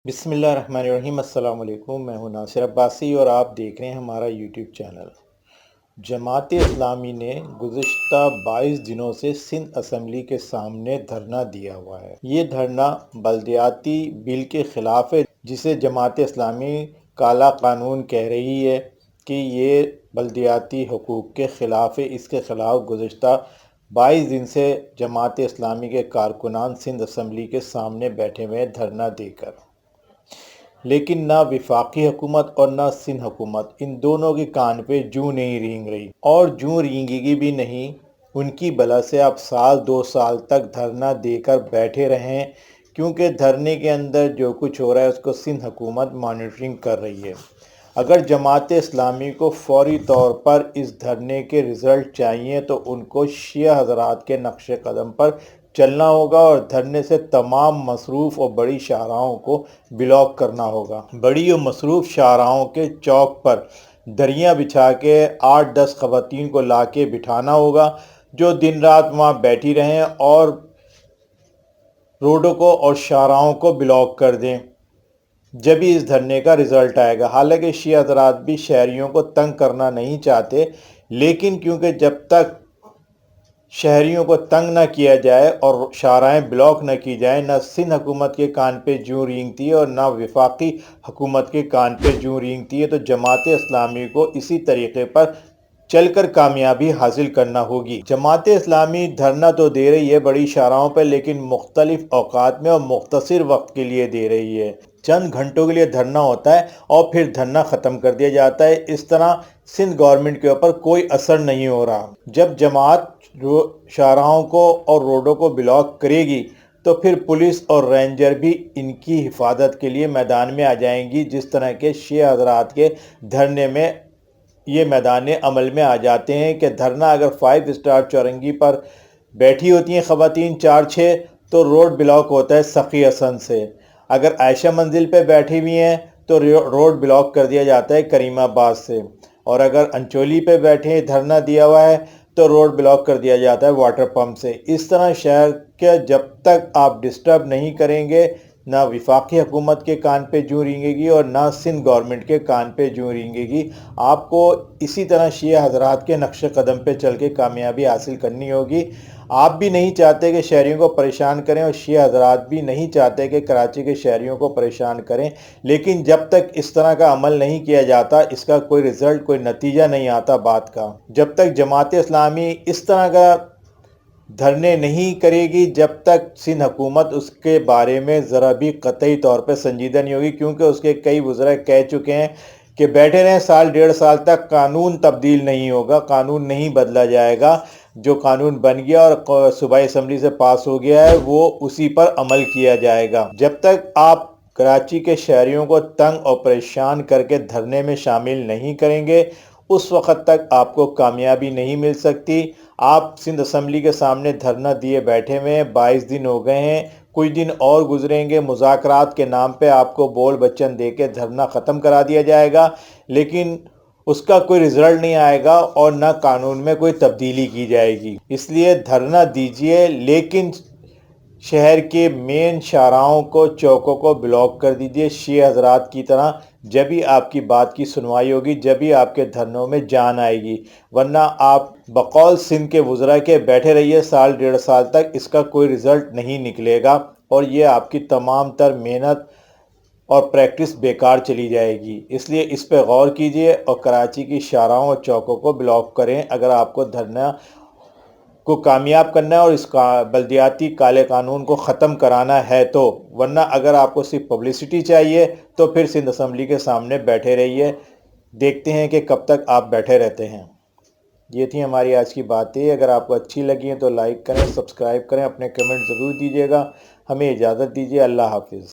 بسم اللہ الرحمن الرحیم۔ السلام علیکم، میں ہوں ناصر عباسی اور آپ دیکھ رہے ہیں ہمارا یوٹیوب چینل۔ جماعت اسلامی نے گزشتہ 22 دنوں سے سندھ اسمبلی کے سامنے دھرنا دیا ہوا ہے۔ یہ دھرنا بلدیاتی بل کے خلاف ہے، جسے جماعت اسلامی کالا قانون کہہ رہی ہے کہ یہ بلدیاتی حقوق کے خلاف ہے۔ اس کے خلاف گزشتہ 22 دن سے جماعت اسلامی کے کارکنان سندھ اسمبلی کے سامنے بیٹھے ہوئے ہیں دھرنا دے کر، لیکن نہ وفاقی حکومت اور نہ سندھ حکومت ان دونوں کے کان پہ جوں نہیں رینگ رہی، اور جوں رینگے گی بھی نہیں۔ ان کی بلا سے آپ سال 2 سال تک دھرنا دے کر بیٹھے رہیں، کیونکہ دھرنے کے اندر جو کچھ ہو رہا ہے اس کو سندھ حکومت مانیٹرنگ کر رہی ہے۔ اگر جماعت اسلامی کو فوری طور پر اس دھرنے کے رزلٹ چاہیے تو ان کو شیعہ حضرات کے نقش قدم پر چلنا ہوگا اور دھرنے سے تمام مصروف اور بڑی شاہراہوں کو بلاک کرنا ہوگا۔ بڑی اور مصروف شاہراہوں کے چوک پر دریاں بچھا کے 8-10 خواتین کو لا کے بٹھانا ہوگا، جو دن رات وہاں بیٹھی رہیں اور روڈوں کو اور شاہراہوں کو بلاک کر دیں۔ جبھی اس دھرنے کا رزلٹ آئے گا۔ حالانکہ شیعہ حضرات بھی شہریوں کو تنگ کرنا نہیں چاہتے، لیکن کیونکہ جب تک شہریوں کو تنگ نہ کیا جائے اور شاہراہیں بلاک نہ کی جائیں، نہ سندھ حکومت کے کان پہ جوں رینگتی ہے اور نہ وفاقی حکومت کے کان پہ جوں رینگتی ہے، تو جماعت اسلامی کو اسی طریقے پر چل کر کامیابی حاصل کرنا ہوگی۔ جماعت اسلامی دھرنا تو دے رہی ہے بڑی شاہراہوں پہ، لیکن مختلف اوقات میں اور مختصر وقت کے لیے دے رہی ہے۔ چند گھنٹوں کے لیے دھرنا ہوتا ہے اور پھر دھرنا ختم کر دیا جاتا ہے۔ اس طرح سندھ گورنمنٹ کے اوپر کوئی اثر نہیں ہو رہا۔ جب جماعت شاہراہوں کو اور روڈوں کو بلاک کرے گی تو پھر پولیس اور رینجر بھی ان کی حفاظت کے لیے میدان میں آ جائیں گی، جس طرح کے شیعہ حضرات کے دھرنے میں یہ میدان عمل میں آ جاتے ہیں کہ دھرنا اگر 5 اسٹار چورنگی پر بیٹھی ہوتی ہیں خواتین 4-6 تو روڈ بلاک ہوتا ہے سخی حسن سے۔ اگر عائشہ منزل پہ بیٹھی ہوئی ہیں تو روڈ بلاک کر دیا جاتا ہے کریم آباد سے، اور اگر انچولی پہ بیٹھے دھرنا دیا ہوا ہے تو روڈ بلاک کر دیا جاتا ہے واٹر پمپ سے۔ اس طرح شہر کے جب تک آپ ڈسٹرب نہیں کریں گے، نہ وفاقی حکومت کے کان پہ جوں رینگے گی اور نہ سندھ گورنمنٹ کے کان پہ جوں رینگے گی۔ آپ کو اسی طرح شیعہ حضرات کے نقش قدم پہ چل کے کامیابی حاصل کرنی ہوگی۔ آپ بھی نہیں چاہتے کہ شہریوں کو پریشان کریں اور شیعہ حضرات بھی نہیں چاہتے کہ کراچی کے شہریوں کو پریشان کریں، لیکن جب تک اس طرح کا عمل نہیں کیا جاتا، اس کا کوئی رزلٹ، کوئی نتیجہ نہیں آتا بات کا۔ جب تک جماعت اسلامی اس طرح کا دھرنے نہیں کرے گی، جب تک سندھ حکومت اس کے بارے میں ذرا بھی قطعی طور پہ سنجیدہ نہیں ہوگی، کیونکہ اس کے کئی وزراء کہہ چکے ہیں کہ بیٹھے رہیں سال 1.5 سال تک، قانون تبدیل نہیں ہوگا، قانون نہیں بدلا جائے گا۔ جو قانون بن گیا اور صوبائی اسمبلی سے پاس ہو گیا ہے وہ اسی پر عمل کیا جائے گا۔ جب تک آپ کراچی کے شہریوں کو تنگ اور پریشان کر کے دھرنے میں شامل نہیں کریں گے، اس وقت تک آپ کو کامیابی نہیں مل سکتی۔ آپ سندھ اسمبلی کے سامنے دھرنا دیے بیٹھے ہوئے ہیں، 22 دن ہو گئے ہیں، کچھ دن اور گزریں گے، مذاکرات کے نام پہ آپ کو بول بچن دے کے دھرنا ختم کرا دیا جائے گا، لیکن اس کا کوئی رزلٹ نہیں آئے گا اور نہ قانون میں کوئی تبدیلی کی جائے گی۔ اس لیے دھرنا دیجئے، لیکن شہر کے مین شاہراہوں کو، چوکوں کو بلاک کر دیجئے شیعہ حضرات کی طرح۔ جبھی آپ کی بات کی سنوائی ہوگی، جبھی آپ کے دھرنوں میں جان آئے گی، ورنہ آپ بقول سندھ کے وزراء کے بیٹھے رہیے سال 1.5 سال تک، اس کا کوئی رزلٹ نہیں نکلے گا اور یہ آپ کی تمام تر محنت اور پریکٹس بیکار چلی جائے گی۔ اس لیے اس پہ غور کیجئے اور کراچی کی شاہراہوں اور چوکوں کو بلاک کریں اگر آپ کو دھرنا کو کامیاب کرنا ہے اور اس بلدیاتی کالے قانون کو ختم کرانا ہے تو، ورنہ اگر آپ کو صرف پبلسٹی چاہیے تو پھر سندھ اسمبلی کے سامنے بیٹھے رہیے، دیکھتے ہیں کہ کب تک آپ بیٹھے رہتے ہیں۔ یہ تھی ہماری آج کی باتیں۔ اگر آپ کو اچھی لگی ہیں تو لائک کریں، سبسکرائب کریں، اپنے کمنٹ ضرور دیجیے گا۔ ہمیں اجازت دیجیے، اللہ حافظ۔